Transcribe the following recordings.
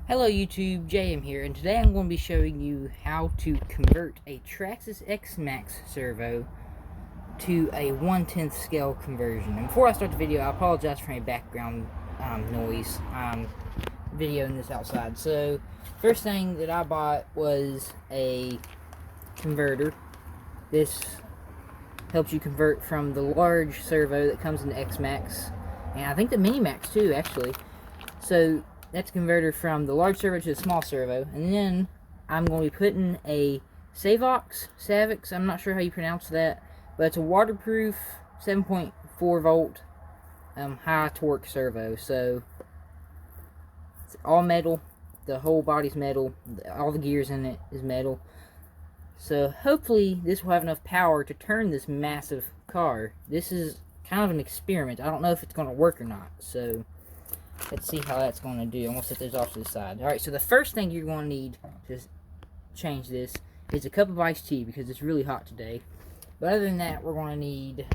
Hello YouTube, JM here, and today I'm going to be showing you how to convert a Traxxas XMAXX servo to a 1/10 scale conversion. And before I start the video, I apologize for any background noise. I'm videoing this outside. So, first thing that I bought was a converter. This helps you convert from the large servo that comes in the XMAXX, and I think the Mini Max too, actually. So, that's a converter from the large servo to the small servo. And then I'm going to be putting a Savox, I'm not sure how you pronounce that, but it's a waterproof 7.4 volt high torque servo. So it's all metal, the whole body's metal, all the gears in it is metal. So hopefully this will have enough power to turn this massive car. This is kind of an experiment. I don't know if it's going to work or not, so let's see how that's going to do. I'm going to set those off to the side. Alright, so the first thing you're going to need to change this is a cup of iced tea, because it's really hot today. But other than that, we're going to need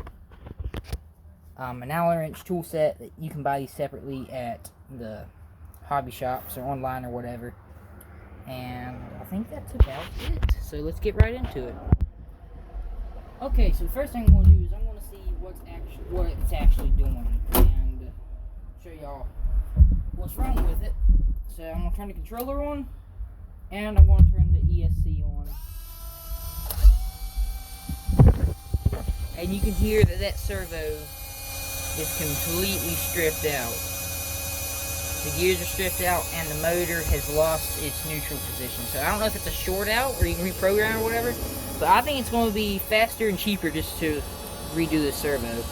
an hour-inch tool set. That you can buy these separately at the hobby shops or online or whatever. And I think that's about it. So let's get right into it. Okay, so the first thing I'm going to do is I'm going to see what it's actually doing and show y'all what's wrong with it. So I'm going to turn the controller on, and I'm going to turn the ESC on. And you can hear that servo is completely stripped out. The gears are stripped out, and the motor has lost its neutral position. So I don't know if it's a short out, or you can reprogram or whatever, but I think it's going to be faster and cheaper just to redo the servo.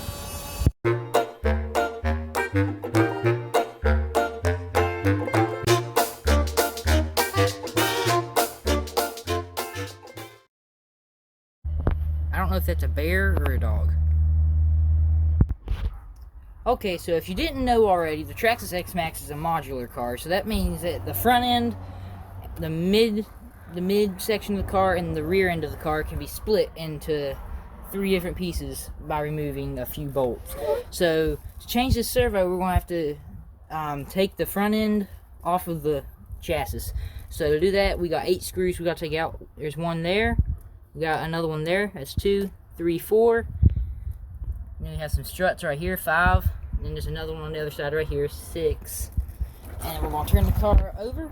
I don't know if that's a bear or a dog. Okay, so if you didn't know already, the Traxxas XMAXX is a modular car. So that means that the front end, the mid section of the car, and the rear end of the car can be split into 3 different pieces by removing a few bolts. So to change this servo, we're going to have to take the front end off of the chassis. So to do that, we got 8 screws we got to take out. There's one there. We got another one there. That's 2, 3, 4. And then we have some struts right here, 5. And then there's another one on the other side right here, 6. And we're going to turn the car over.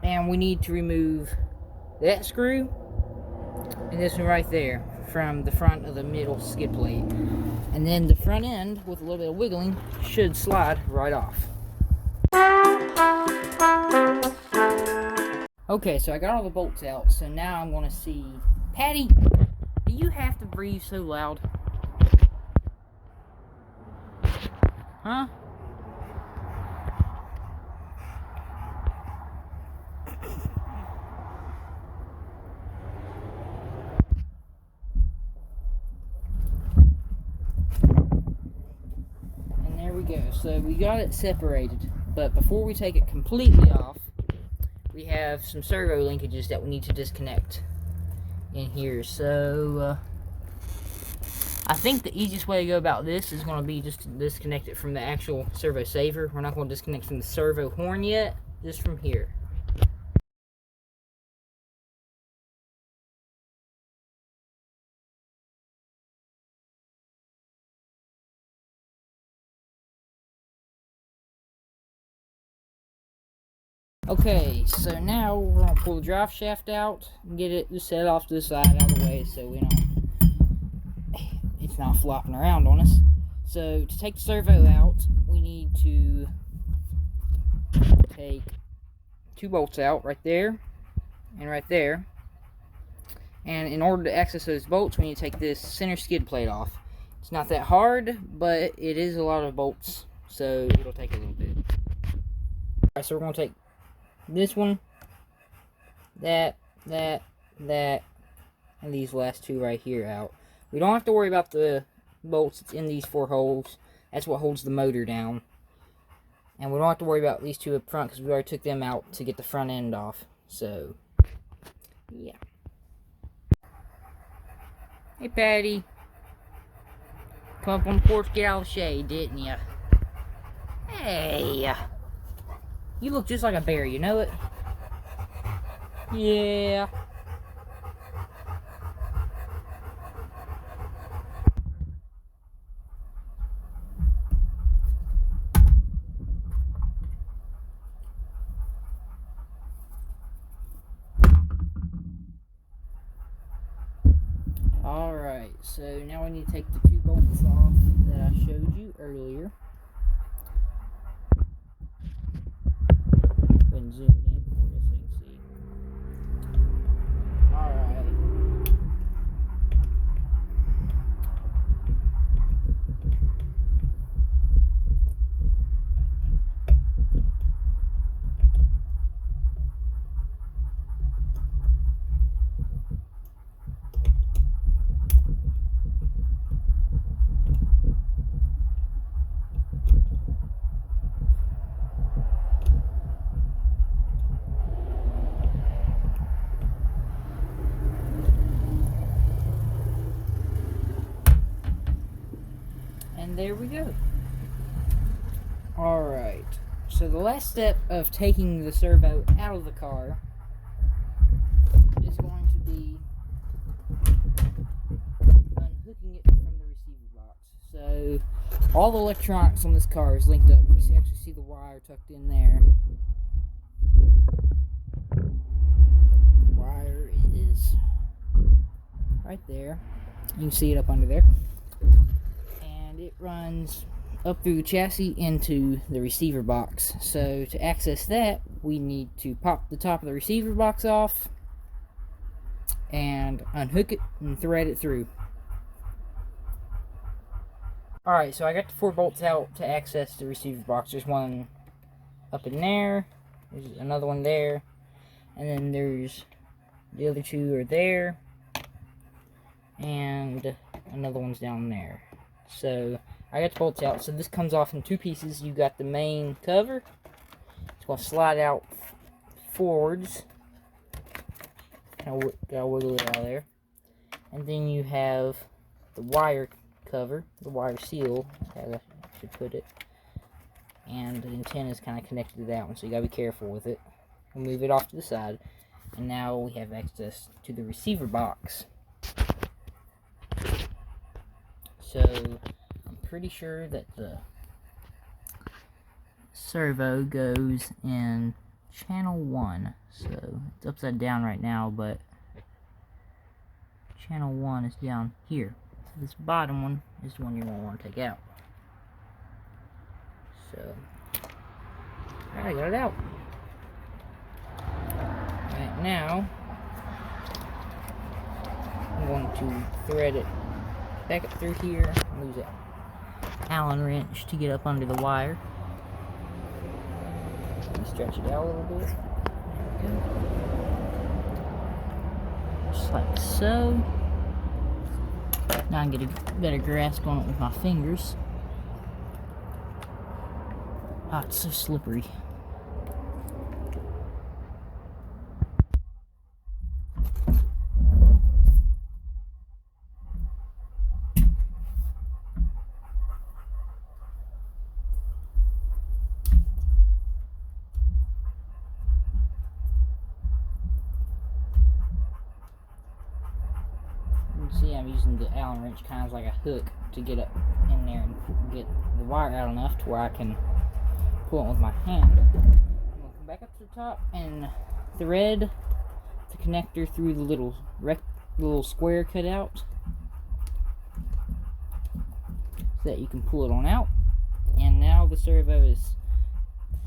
And we need to remove that screw and this one right there from the front of the middle skid plate. And then the front end, with a little bit of wiggling, should slide right off. Okay, so I got all the bolts out, so now I'm going to see... Patty, do you have to breathe so loud? Huh? And there we go. So we got it separated, but before we take it completely off, we have some servo linkages that we need to disconnect in here. So I think the easiest way to go about this is going to be just to disconnect it from the actual servo saver. We're not going to disconnect from the servo horn yet, just from here. Okay, so now we're going to pull the drive shaft out and get it just set off to the side, out of the way, so we don't, it's not flopping around on us. So to take the servo out, we need to take 2 bolts out, right there and right there. And in order to access those bolts, we need to take this center skid plate off. It's not that hard, but it is a lot of bolts, so it'll take a little bit. Alright, so we're going to take this one, that, and these last 2 right here out. We don't have to worry about the bolts that's in these 4 holes. That's what holds the motor down. And we don't have to worry about these 2 up front, because we already took them out to get the front end off. So, yeah. Hey, Patty. Come up on the porch, get out of the shade, didn't ya? Hey. You look just like a bear, you know it? Yeah. Alright, so now we need to take the 2 bolts off that I showed you earlier. Go ahead and zoom it in for you so you can see. Alright. And there we go. Alright, so the last step of taking the servo out of the car is going to be unhooking it from the receiver box. So all the electronics on this car is linked up. You can actually see the wire tucked in there. The wire is right there. You can see it up under there. And it runs up through the chassis into the receiver box. So to access that, we need to pop the top of the receiver box off and unhook it and thread it through. Alright, so I got the 4 bolts out to access the receiver box. There's one up in there, there's another one there, and then there's the other 2 are there, and another one's down there. So I got the bolts out. So this comes off in 2 pieces. You got the main cover. It's going to slide out forwards. Gotta wiggle it out of there. And then you have the wire cover, the wire seal, as I should put it. And the antenna is kind of connected to that one, so you gotta be careful with it. We'll move it off to the side. And now we have access to the receiver box. So I'm pretty sure that the servo goes in channel 1. So it's upside down right now, but channel 1 is down here. So this bottom one is the one you're going to want to take out. So, alright, I got it out. Right now, I'm going to thread it back up through here and use an Allen wrench to get up under the wire. Stretch it out a little bit. There we go. Just like so. Now I can get a better grasp on it with my fingers. Oh, it's so slippery. See, I'm using the Allen wrench kind of like a hook to get up in there and get the wire out enough to where I can pull it with my hand. I'm going to come back up to the top and thread the connector through the little square cut out so that you can pull it on out. And now the servo is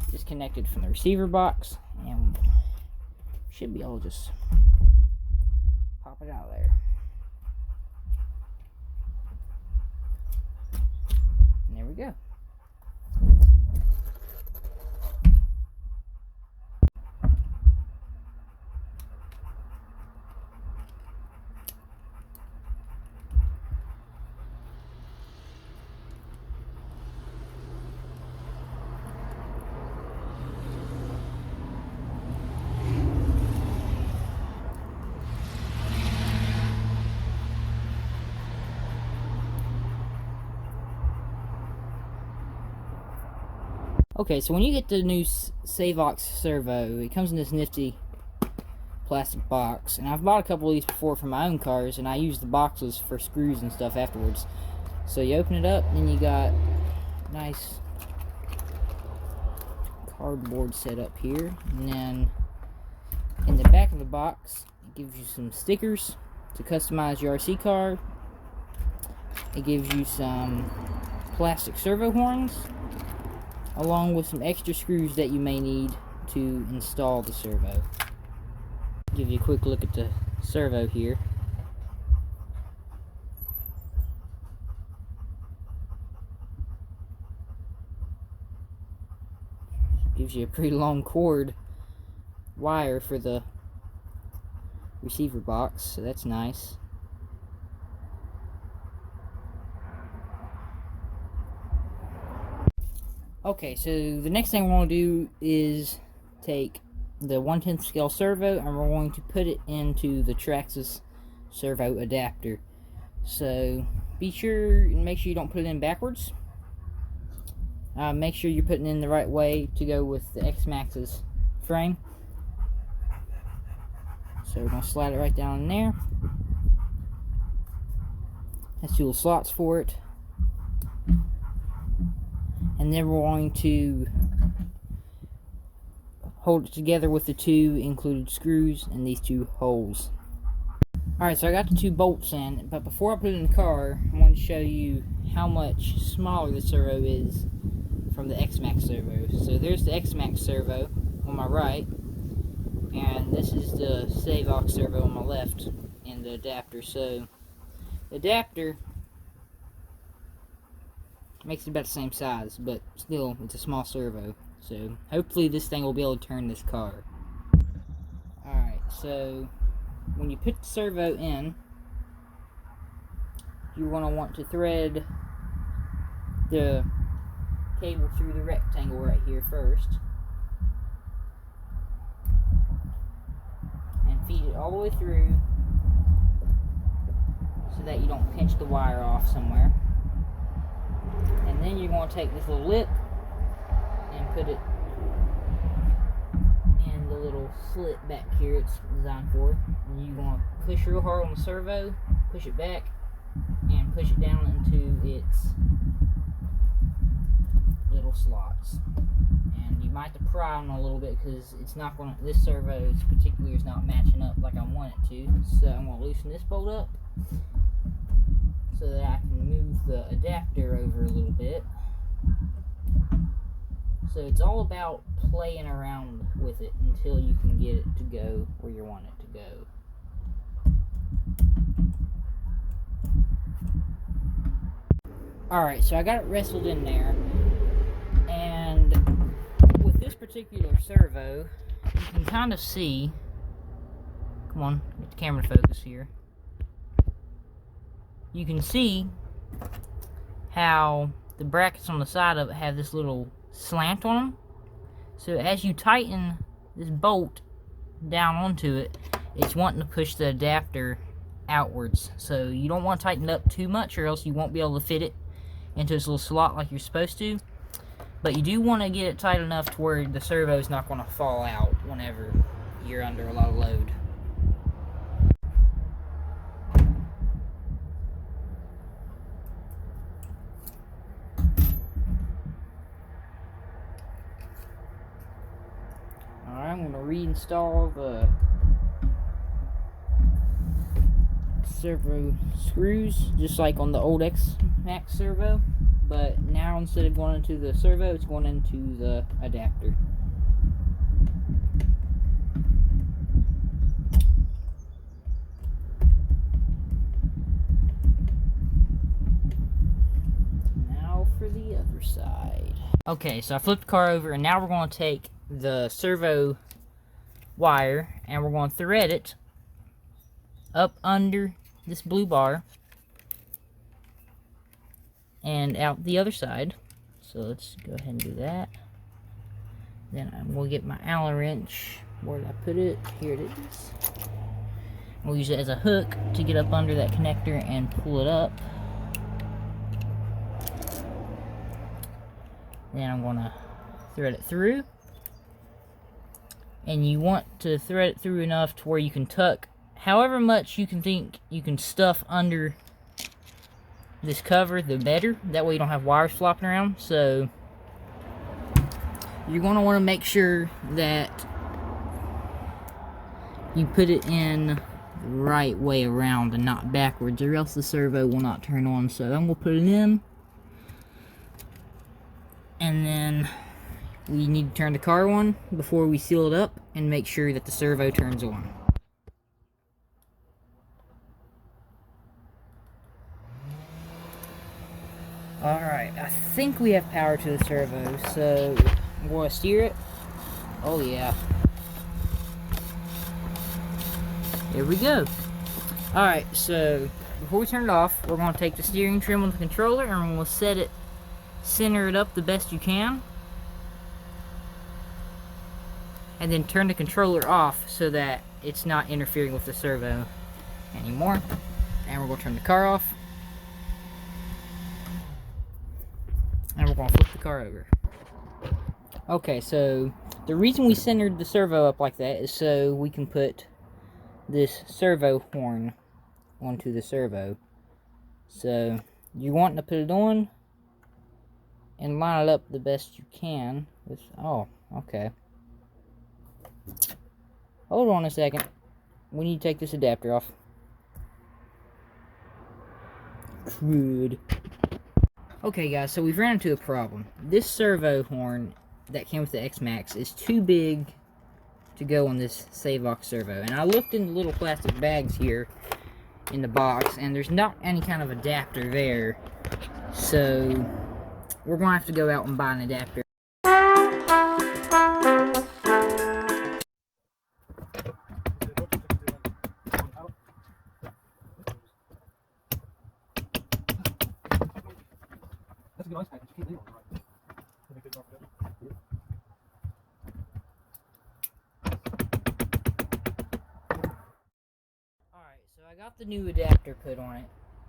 disconnected from the receiver box, and should be able to just pop it out of there. And there we go. Okay, so when you get the new Servo servo, it comes in this nifty plastic box, and I've bought a couple of these before for my own cars, and I use the boxes for screws and stuff afterwards. So you open it up, and you got nice cardboard set up here, and then in the back of the box it gives you some stickers to customize your RC car. It gives you some plastic servo horns along with some extra screws that you may need to install the servo. Give you a quick look at the servo here. Gives you a pretty long cord wire for the receiver box, so that's nice. Okay, so the next thing we're going to do is take the 1/10 scale servo, and we're going to put it into the Traxxas servo adapter. So be sure and make sure you don't put it in backwards. Make sure you're putting it in the right way to go with the XMAXX's frame. So we're going to slide it right down in there. Has two little slots for it. And then we're going to hold it together with the two included screws and these two holes. Alright, so I got the two bolts in, but before I put it in the car, I want to show you how much smaller the servo is from the XMAXX servo. So there's the XMAXX servo on my right, and this is the Servo servo on my left, and the adapter. So the adapter makes it about the same size, but still, it's a small servo. So hopefully this thing will be able to turn this car. Alright, so when you put the servo in, you're going to want to thread the cable through the rectangle right here first, and feed it all the way through so that you don't pinch the wire off somewhere. And then you're going to take this little lip and put it in the little slit back here it's designed for. And you're going to push real hard on the servo, push it back, and push it down into its little slots. And you might have to pry on it a little bit because it's not going to, this servo particularly is not matching up like I want it to. So I'm going to loosen this bolt up so that I can move the adapter over a little bit. So it's all about playing around with it until you can get it to go where you want it to go. Alright, so I got it wrestled in there, and with this particular servo, you can kind of see, come on, get the camera to focus here. You can see how the brackets on the side of it have this little slant on them. So as you tighten this bolt down onto it, it's wanting to push the adapter outwards. So you don't want to tighten it up too much, or else you won't be able to fit it into this little slot like you're supposed to. But you do want to get it tight enough to where the servo is not going to fall out whenever you're under a lot of load. Alright, I'm going to reinstall the servo screws just like on the old XMAXX servo, but now instead of going into the servo, it's going into the adapter. Now for the other side. Okay, so I flipped the car over, and now we're going to take the servo wire and we're going to thread it up under this blue bar and out the other side. So let's go ahead and do that. Then I'm going to get my Allen wrench. Where did I put it? Here it is. We'll use it as a hook to get up under that connector and pull it up. Then I'm going to thread it through. And you want to thread it through enough to where you can tuck however much you can think you can stuff under this cover, the better. That way you don't have wires flopping around. So you're going to want to make sure that you put it in the right way around and not backwards, or else the servo will not turn on. So I'm going to put it in, and then we need to turn the car on before we seal it up and make sure that the servo turns on. Alright, I think we have power to the servo, so I'm going to steer it. Oh yeah. Here we go. Alright, so before we turn it off, we're going to take the steering trim on the controller and we'll center it up the best you can. And then turn the controller off so that it's not interfering with the servo anymore. And we're going to turn the car off. And we're going to flip the car over. Okay, so the reason we centered the servo up like that is so we can put this servo horn onto the servo. So you're wanting to put it on and line it up the best you can. Oh, okay. Hold on a second. We need to take this adapter off. Good. Okay guys, so we've ran into a problem. This servo horn that came with the XMAXX is too big to go on this Savox servo. And I looked in the little plastic bags here in the box, and there's not any kind of adapter there. So we're going to have to go out and buy an adapter. Alright, so I got the new adapter put on it,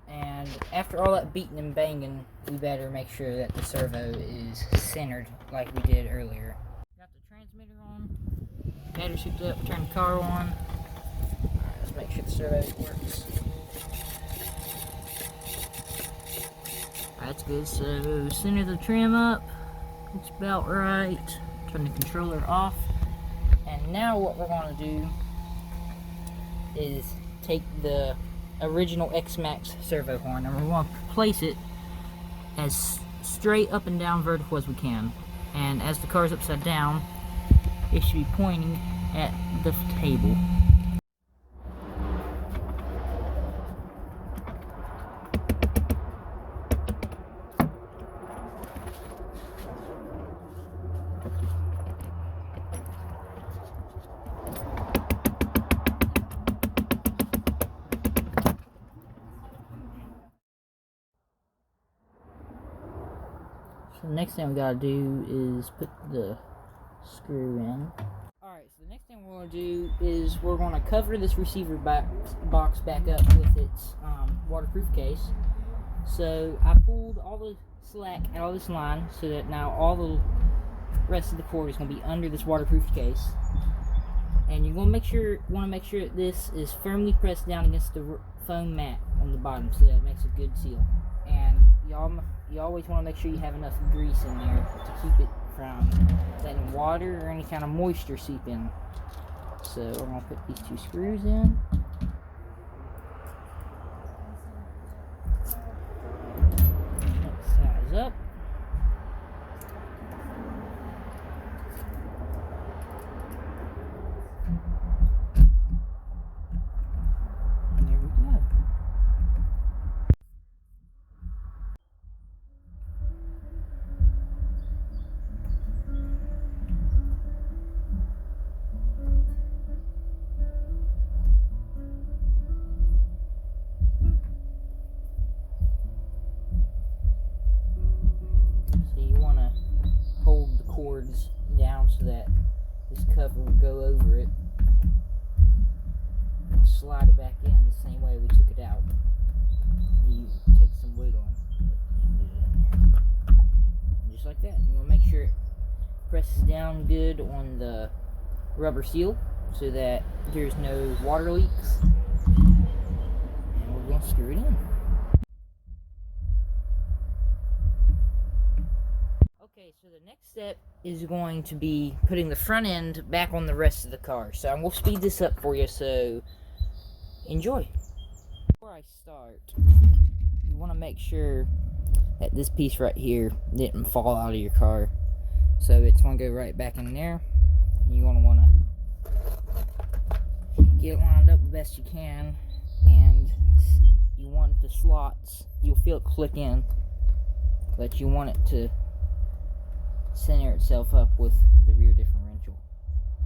and after all that beating and banging, we better make sure that the servo is centered like we did earlier. Got the transmitter on, battery's hooked up, turn the car on. Alright, let's make sure the servo works. That's good, so center the trim up, it's about right. Turn the controller off, and now what we're going to do is take the original XMAXX servo horn and we're going to place it as straight up and down vertical as we can. And as the car is upside down, it should be pointing at the table. So the next thing we gotta do is put the screw in. Alright, so the next thing we're gonna do is we're gonna cover this receiver box back up with its waterproof case. So I pulled all the slack out of this line so that now all the rest of the cord is gonna be under this waterproof case. And you're gonna want to make sure that this is firmly pressed down against the foam mat on the bottom so that it makes a good seal. And you always want to make sure you have enough grease in there to keep it from letting water or any kind of moisture seep in. So we're going to put these two screws in. Size up. And there we go. Down so that this cover will go over it. And slide it back in the same way we took it out. You take some weight on, just like that. You want to make sure presses down good on the rubber seal so that there's no water leaks. And we're going to screw it in. Okay, so the next step is going to be putting the front end back on the rest of the car. So I'm going to speed this up for you, so enjoy. Before I start, you want to make sure that this piece right here didn't fall out of your car. So it's going to go right back in there. You're going to want to get it lined up the best you can, and you want the slots, you'll feel it click in, but you want it to center itself up with the rear differential.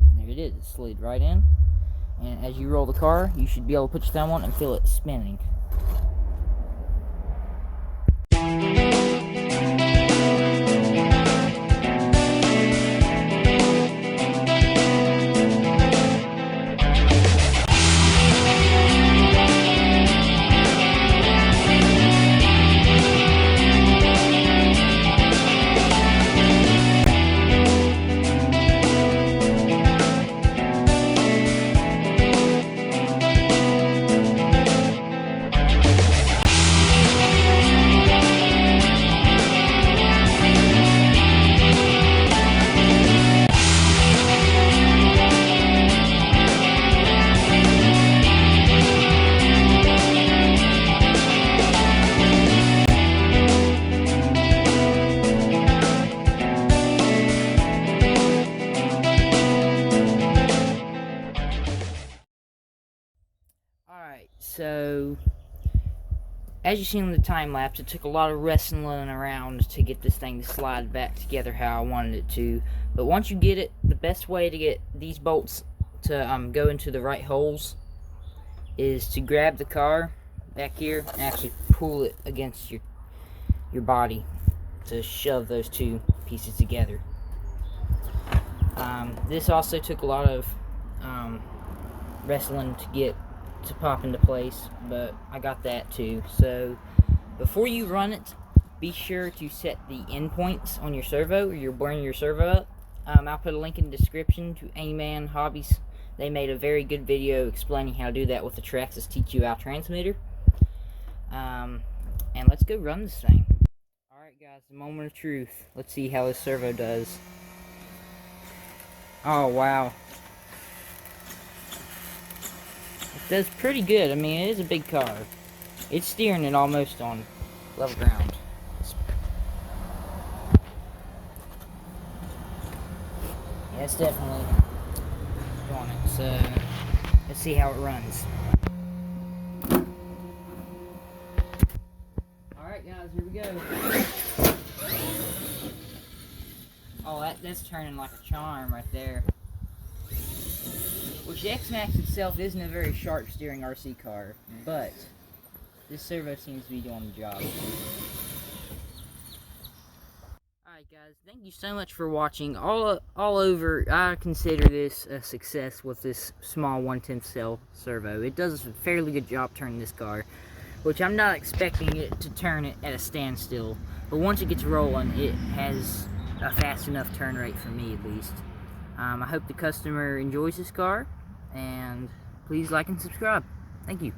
And there it is, it slid right in, and as you roll the car, you should be able to put your thumb on it and feel it spinning. Alright, so as you see on the time lapse, it took a lot of wrestling around to get this thing to slide back together how I wanted it to. But once you get it, the best way to get these bolts to go into the right holes is to grab the car back here and actually pull it against your body to shove those two pieces together. This also took a lot of wrestling to get to pop into place, but I got that too. So before you run it, be sure to set the endpoints on your servo, or you're burning your servo up. I'll put a link in the description to AMain Hobbies. They made a very good video explaining how to do that with the Traxxas TQL transmitter. And let's go run this thing. Alright guys, the moment of truth. Let's see how this servo does. Oh wow. It does pretty good. I mean, it is a big car. It's steering it almost on level ground. Yeah, it's definitely doing it. So, let's see how it runs. Alright guys, here we go. Oh, that's turning like a charm right there. Which the XMAXX itself isn't a very sharp steering RC car, but this servo seems to be doing the job. Alright guys, thank you so much for watching. All over, I consider this a success with this small 1/10 cell servo. It does a fairly good job turning this car, which I'm not expecting it to turn it at a standstill, but once it gets rolling, it has a fast enough turn rate for me at least. I hope the customer enjoys this car, and please like and subscribe. Thank you.